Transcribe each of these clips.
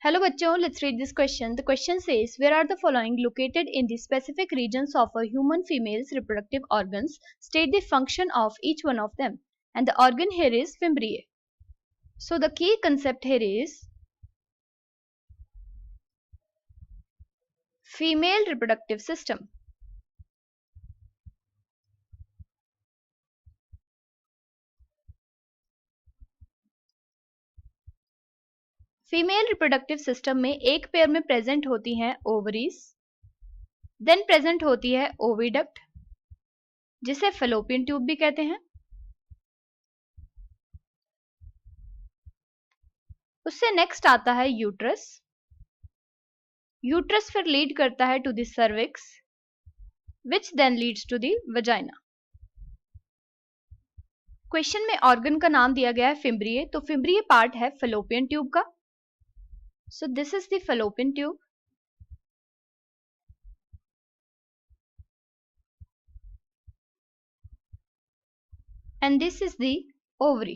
Hello बच्चों, let's read this question. The question says, where are the following located in the specific regions of a human female's reproductive organs? State the function of each one of them. And the organ here is fimbriae. So the key concept here is female reproductive system. Female reproductive system में एक pair में present होती हैं ovaries, then present होती है oviduct जिसे fallopian tube भी कहते हैं, उससे नेक्स्ट आता है यूट्रस, यूट्रस फिर लीड करता है to the cervix which then leads to the vagina. Question में ऑर्गन का नाम दिया गया है फिम्ब्रिए, तो फिम्ब्रिए पार्ट है फैलोपियन ट्यूब का। So this is the fallopian tube and this is the ovary.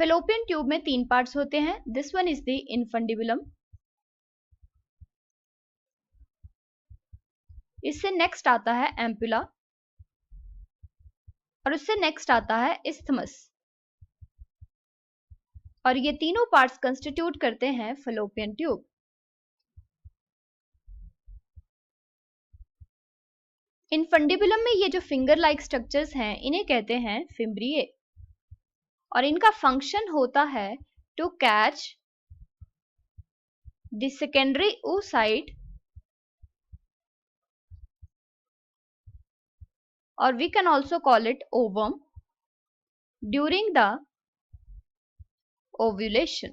fallopian tube में तीन पार्ट्स होते हैं. This one is the infundibulum. इससे नेक्स्ट आता है एम्पुला और उससे नेक्स्ट आता है isthmus और ये तीनों पार्ट्स कंस्टिट्यूट करते हैं fallopian tube. इनफंडिबुलम में ये जो फिंगर लाइक स्ट्रक्चर्स हैं इन्हें कहते हैं फिम्ब्रिए और इनका फंक्शन होता है to catch the secondary oocyte or we can also call it ovum during the ovulation.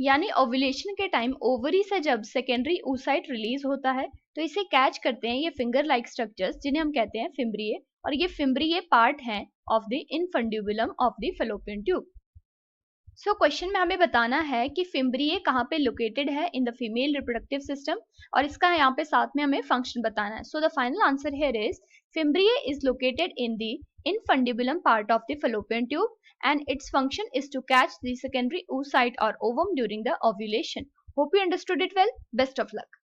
यानी ओव्यूलेशन के टाइम ओवरी से जब सेकेंडरी oocyte रिलीज होता है तो इसे कैच करते हैं ये फिंगर लाइक स्ट्रक्चर्स जिन्हें हम कहते हैं फिम्ब्रिए और ये फिम्ब्रिए पार्ट हैं of the infundibulum of the fallopian tube. So question में हमें बताना है कि फिम्ब्रिए कहाँ पे लोकेटेड है in the female reproductive system और इसका यहाँ पे साथ में हमें फंक्शन बताना है. So the final answer here is fimbriae is located in the infundibulum part of the fallopian tube and its function is to catch the secondary oocyte or ovum during the ovulation. Hope you understood it well. Best of luck.